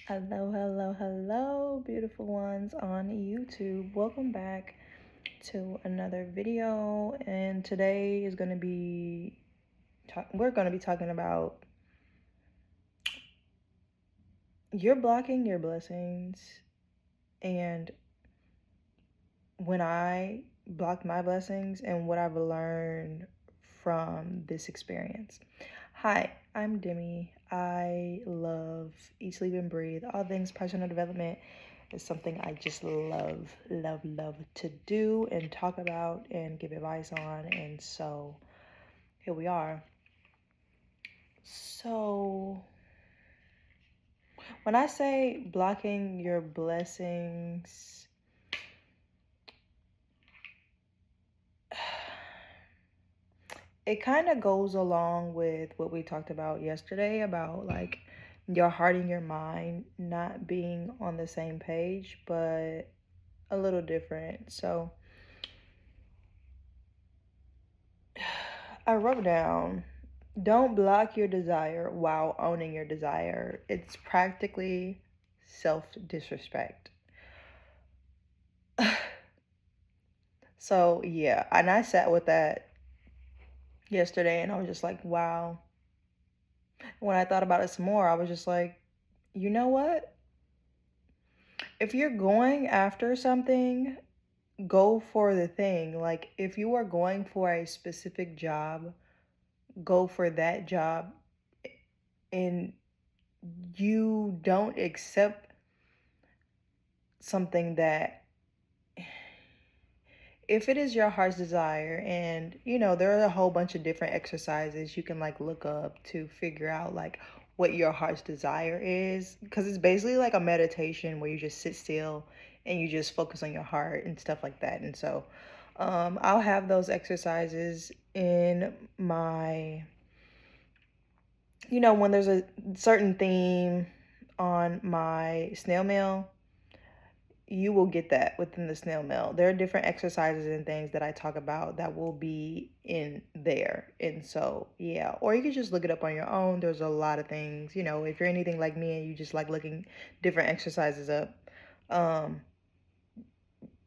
Hello, hello, hello, beautiful ones on YouTube. Welcome back to another video. And today is going to be, we're going to be talking about you're blocking your blessings. And when I blocked my blessings and what I've learned from this experience. Hi, I'm Demi. I love Eat, Sleep, and Breathe. All things personal development is something I just love to do and talk about and give advice on. And so here we are. So when I say blocking your blessings, it kind of goes along with what we talked about yesterday about like your heart and your mind not being on the same page, but a little different. So I wrote down, don't block your desire while owning your desire. It's practically self disrespect. So, yeah, and I sat with that yesterday and I was just like, wow. When I thought about it some more, I was just like, you know what? If you're going after something, go for the thing. Like, if you are going for a specific job, go for that job. And you don't accept something that, if it is your heart's desire, and there are a whole bunch of different exercises you can like look up to figure out like what your heart's desire is, because it's basically like a meditation where you just sit still and you just focus on your heart and stuff like that. And so I'll have those exercises in my, when there's a certain theme on my snail mail, you will get that within the snail mail. There are different exercises and things that I talk about that will be in there. And so, yeah, or you can just look it up on your own. There's a lot of things, if you're anything like me and you just like looking different exercises up, um,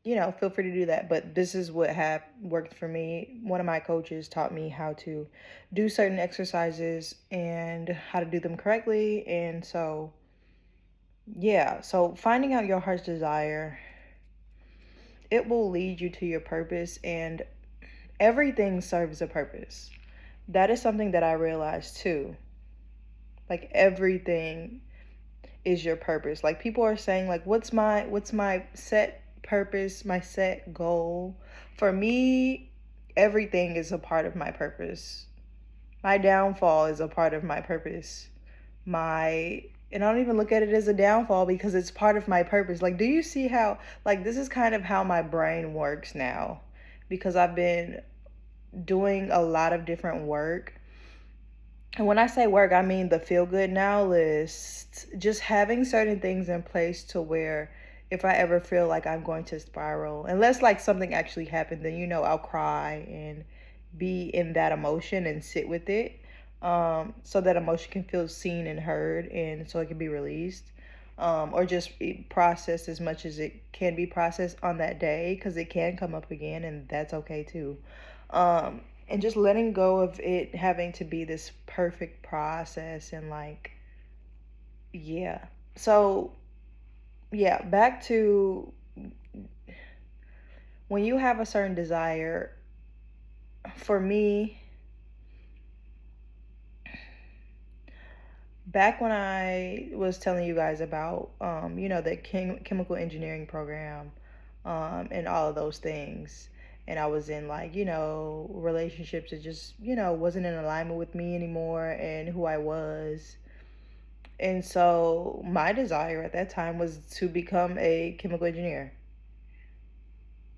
feel free to do that. But this is what have worked for me. One of my coaches taught me how to do certain exercises and how to do them correctly. And so, yeah, so finding out your heart's desire, it will lead you to your purpose, and everything serves a purpose. That is something that I realized too. Like everything is your purpose. Like people are saying like what's my set purpose, my set goal? For me, everything is a part of my purpose. My downfall is a part of my purpose. My and I don't even look at it as a downfall because it's part of my purpose. Like, do you see how, like, this is kind of how my brain works now? Because I've been doing a lot of different work. And when I say work, I mean the feel good now list. Just having certain things in place to where if I ever feel like I'm going to spiral, unless like something actually happened, then I'll cry and be in that emotion and sit with it. So that emotion can feel seen and heard, and so it can be released. Or just processed as much as it can be processed on that day, because it can come up again, and that's okay too. And just letting go of it having to be this perfect process, and like, yeah. So, yeah, back to when you have a certain desire. For me, back when I was telling you guys about, the chemical engineering program, and all of those things, and I was in like, relationships that just, wasn't in alignment with me anymore and who I was. And so my desire at that time was to become a chemical engineer.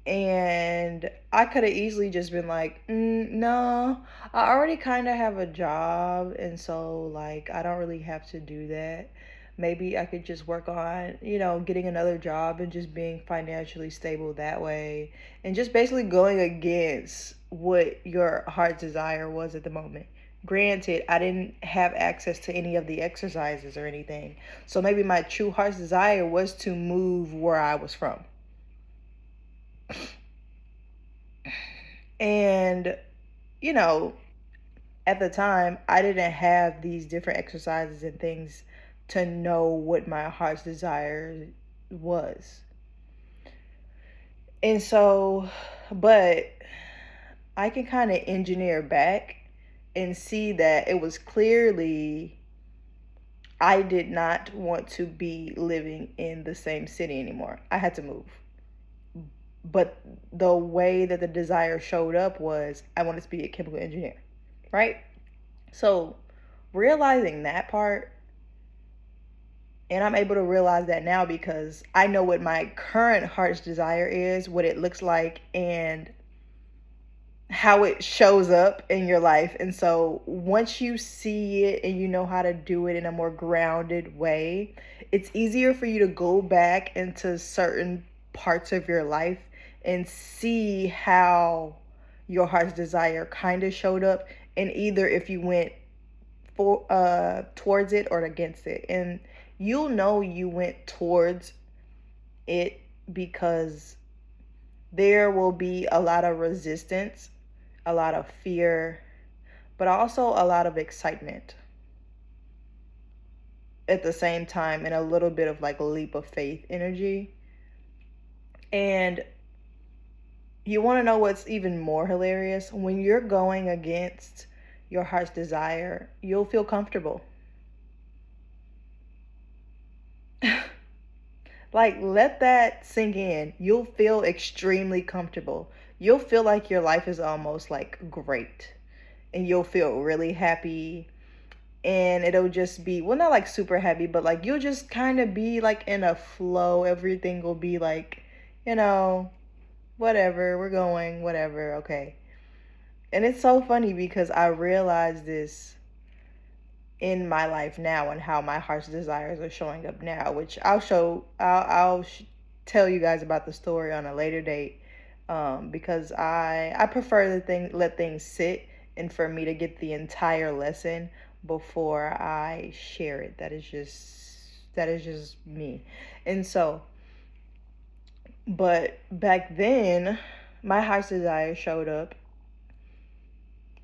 And I could have easily just been like, no, I already kind of have a job. And so, like, I don't really have to do that. Maybe I could just work on, getting another job and just being financially stable that way. And just basically going against what your heart's desire was at the moment. Granted, I didn't have access to any of the exercises or anything. So maybe my true heart's desire was to move where I was from. And, you know, at the time, I didn't have these different exercises and things to know what my heart's desire was. And so, but I can kind of engineer back and see that it was clearly I did not want to be living in the same city anymore. I had to move. But the way that the desire showed up was I wanted to be a chemical engineer, right? So realizing that part, and I'm able to realize that now because I know what my current heart's desire is, what it looks like, and how it shows up in your life. And so once you see it and you know how to do it in a more grounded way, it's easier for you to go back into certain parts of your life and see how your heart's desire kind of showed up, and either if you went for towards it or against it. And you'll know you went towards it because there will be a lot of resistance, a lot of fear, but also a lot of excitement at the same time, and a little bit of like a leap of faith energy. And you want to know what's even more hilarious? When you're going against your heart's desire, you'll feel comfortable. Like, let that sink in. You'll feel extremely comfortable. You'll feel like your life is almost like great. And you'll feel really happy. And it'll just be, well, not like super happy, but like you'll just kind of be like in a flow. Everything will be like, you know, whatever, we're going, whatever, okay. And it's so funny because I realize this in my life now and how my heart's desires are showing up now, which I'll tell you guys about the story on a later date, because I prefer to let things sit and for me to get the entire lesson before I share it. That is just me. And so, but back then, my heart's desire showed up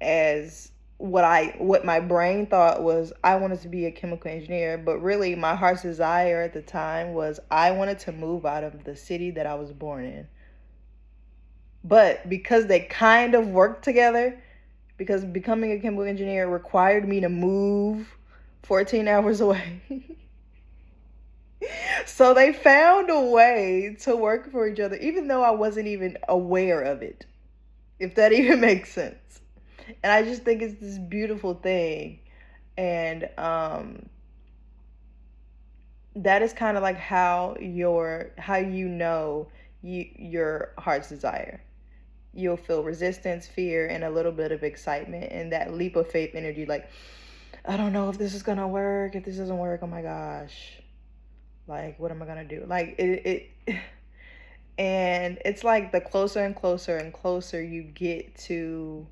as what my brain thought was I wanted to be a chemical engineer, but really my heart's desire at the time was I wanted to move out of the city that I was born in. But because they kind of worked together, because becoming a chemical engineer required me to move 14 hours away. So they found a way to work for each other, even though I wasn't even aware of it, if that even makes sense. And I just think it's this beautiful thing. And that is kind of like how you know your heart's desire. You'll feel resistance, fear, and a little bit of excitement, and that leap of faith energy. Like, I don't know if this is gonna work. If this doesn't work, oh my gosh, like what am I gonna do? Like it and it's like the closer and closer and closer you get to,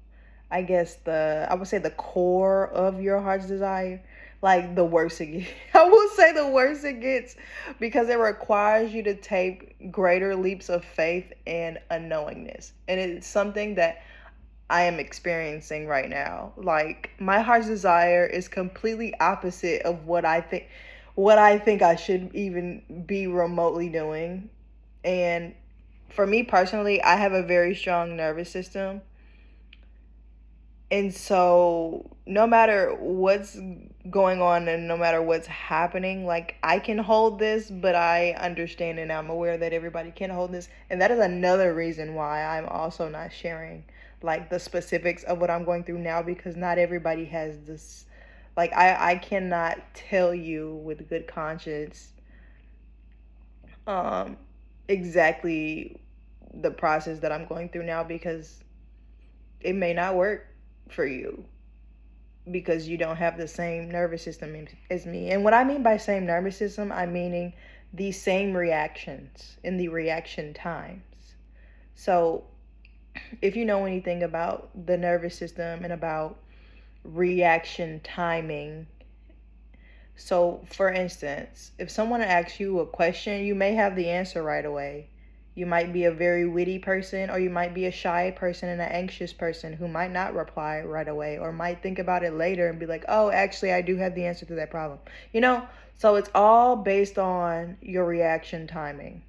I guess, I would say the core of your heart's desire, like the worse it gets. I will say the worse it gets because it requires you to take greater leaps of faith and unknowingness. And it's something that I am experiencing right now. Like my heart's desire is completely opposite of what I think I should even be remotely doing. And for me personally, I have a very strong nervous system. And so, no matter what's going on and no matter what's happening, like I can hold this, but I understand and I'm aware that everybody can hold this. And that is another reason why I'm also not sharing like the specifics of what I'm going through now, because not everybody has this. Like, I cannot tell you with good conscience um, exactly the process that I'm going through now, because it may not work for you because you don't have the same nervous system as me. And what I mean by same nervous system, I'm meaning the same reactions in the reaction times. So if you know anything about the nervous system and about reaction timing. So, for instance, if someone asks you a question, you may have the answer right away. You might be a very witty person, or you might be a shy person and an anxious person who might not reply right away, or might think about it later and be like, oh, actually, I do have the answer to that problem. You know? So, it's all based on your reaction timing.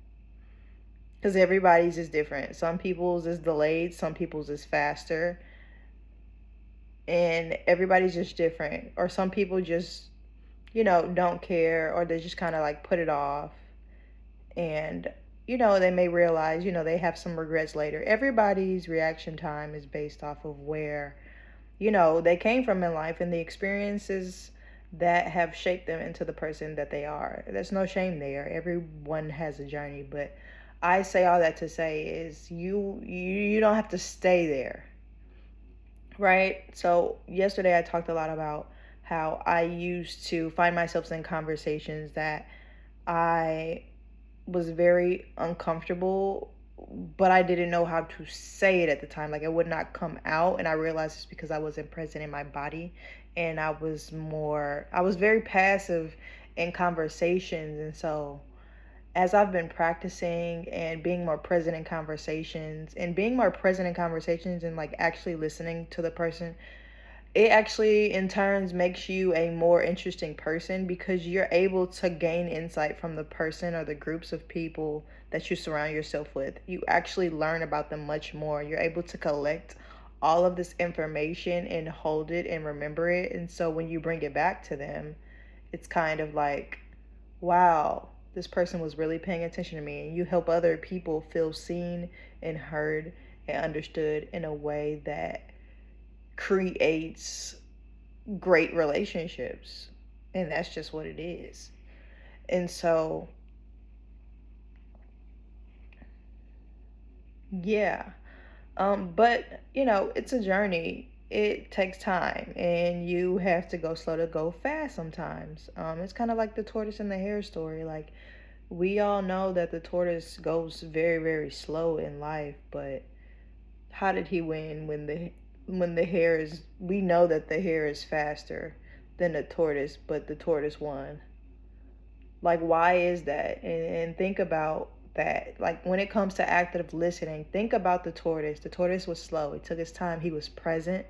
Because everybody's is different. Some people's is delayed, some people's is faster, and everybody's just different. Or some people just, don't care, or they just kind of like put it off. And, they may realize, they have some regrets later. Everybody's reaction time is based off of where, they came from in life and the experiences that have shaped them into the person that they are. There's no shame there. Everyone has a journey, but I say all that to say is you don't have to stay there, right? So yesterday I talked a lot about how I used to find myself in conversations that I was very uncomfortable, but I didn't know how to say it at the time. Like, it would not come out, and I realized it's because I wasn't present in my body, and I was very passive in conversations. And so as I've been practicing and being more present in conversations and like actually listening to the person, it actually in turns makes you a more interesting person because you're able to gain insight from the person or the groups of people that you surround yourself with. You actually learn about them much more. You're able to collect all of this information and hold it and remember it. And so when you bring it back to them, it's kind of like, wow, this person was really paying attention to me. And you help other people feel seen and heard and understood in a way that creates great relationships. And that's just what it is. And so, yeah. But it's a journey. It takes time, and you have to go slow to go fast sometimes. It's kind of like the tortoise and the hare story. Like, we all know that the tortoise goes very, very slow in life, but how did he win when the hare is? We know that the hare is faster than the tortoise, but the tortoise won. Like, why is that? And think about that. Like, when it comes to active listening, think about the tortoise. The tortoise was slow. It took its time. He was present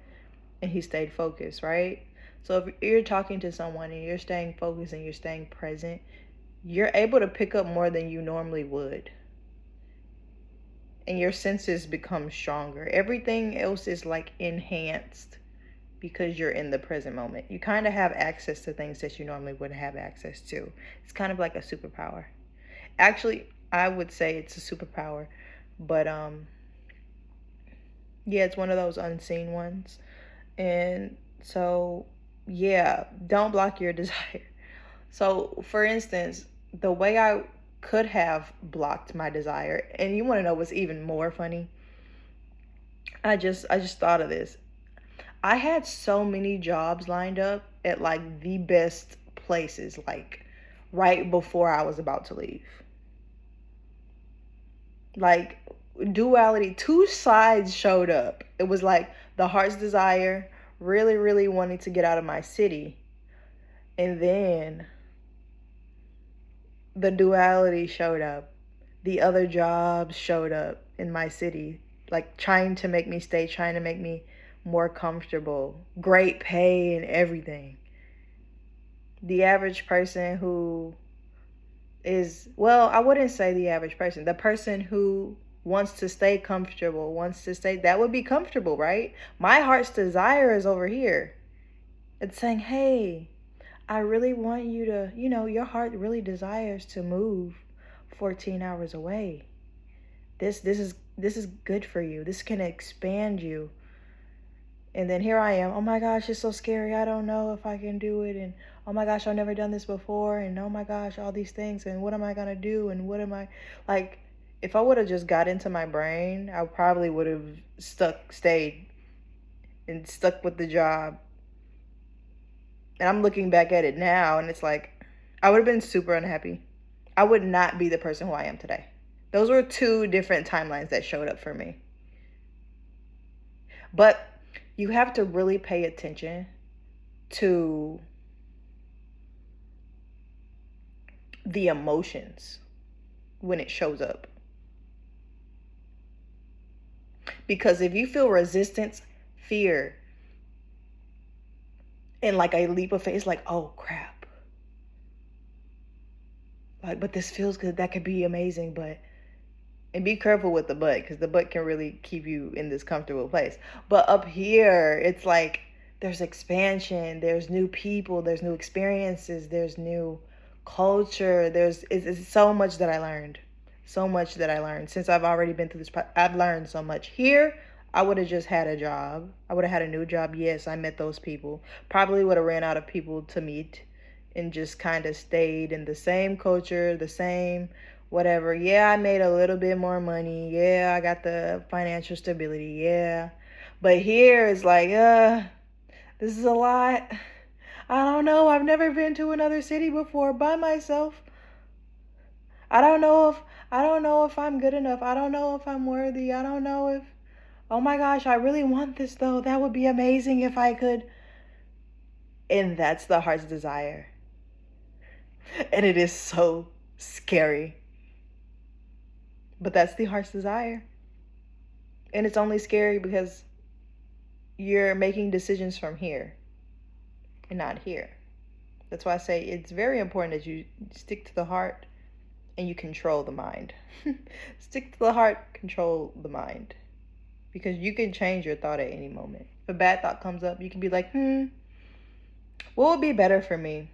and he stayed focused, right? So if you're talking to someone and you're staying focused and you're staying present, you're able to pick up more than you normally would. And your senses become stronger. Everything else is like enhanced because you're in the present moment. You kind of have access to things that you normally wouldn't have access to. It's kind of like a superpower. Actually, I would say it's a superpower, but yeah, it's one of those unseen ones. And so, yeah, don't block your desire. So, for instance, the way I could have blocked my desire, and you want to know what's even more funny? I just thought of this. I had so many jobs lined up at like the best places, like right before I was about to leave. Like, duality, two sides showed up. It was like the heart's desire, really, really wanting to get out of my city. And then the duality showed up. The other jobs showed up in my city, like trying to make me stay, trying to make me more comfortable, great pay and everything. The average person who is, well, I wouldn't say the average person, the person who wants to stay comfortable, wants to stay, that would be comfortable, right? My heart's desire is over here. It's saying, hey, I really want you to, your heart really desires to move 14 hours away. This is good for you. This can expand you. And then here I am. Oh my gosh, it's so scary. I don't know if I can do it. And oh my gosh, I've never done this before. And oh my gosh, all these things. And what am I going to do? And what am I like? If I would have just got into my brain, I probably would have stayed and stuck with the job. And I'm looking back at it now and it's like, I would have been super unhappy. I would not be the person who I am today. Those were two different timelines that showed up for me. But you have to really pay attention to the emotions when it shows up. Because if you feel resistance, fear, and like a leap of faith, it's like, oh crap. Like, but this feels good. That could be amazing, but and be careful with the butt, because the butt can really keep you in this comfortable place. But up here, it's like there's expansion, there's new people, there's new experiences, there's new culture. It's so much that I learned. So much that I learned since I've already been through this. I've learned so much. Here, I would have just had a job. I would have had a new job. Yes, I met those people. Probably would have ran out of people to meet and just kind of stayed in the same culture, the same whatever. Yeah, I made a little bit more money. Yeah, I got the financial stability. Yeah. But here it's like, this is a lot. I don't know. I've never been to another city before by myself. I don't know if I'm good enough. I don't know if I'm worthy. I don't know if oh my gosh, I really want this though. That would be amazing if I could. And that's the heart's desire. And it is so scary. But that's the heart's desire. And it's only scary because you're making decisions from here and not here. That's why I say it's very important that you stick to the heart and you control the mind. Stick to the heart, control the mind. Because you can change your thought at any moment. If a bad thought comes up, you can be like, what would be better for me?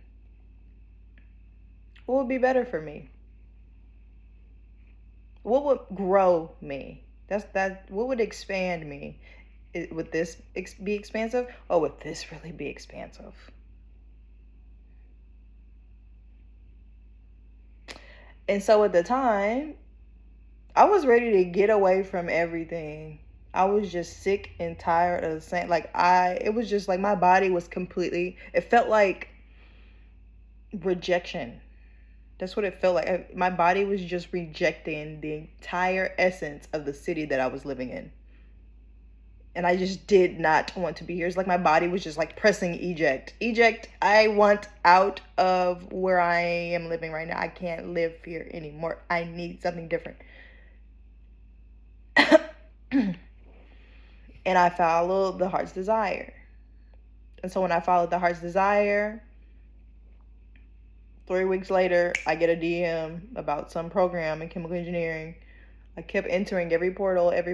What would be better for me? What would grow me? What would expand me? Would this be expansive? Or would this really be expansive? And so at the time, I was ready to get away from everything. I was just sick and tired of the same. It was just like my body was completely, it felt like rejection. That's what it felt like. My body was just rejecting the entire essence of the city that I was living in. And I just did not want to be here. It's like my body was just like pressing eject. Eject. I want out of where I am living right now. I can't live here anymore. I need something different. And I followed the heart's desire. And so when I followed the heart's desire, 3 weeks later, I get a DM about some program in chemical engineering. I kept entering every portal, every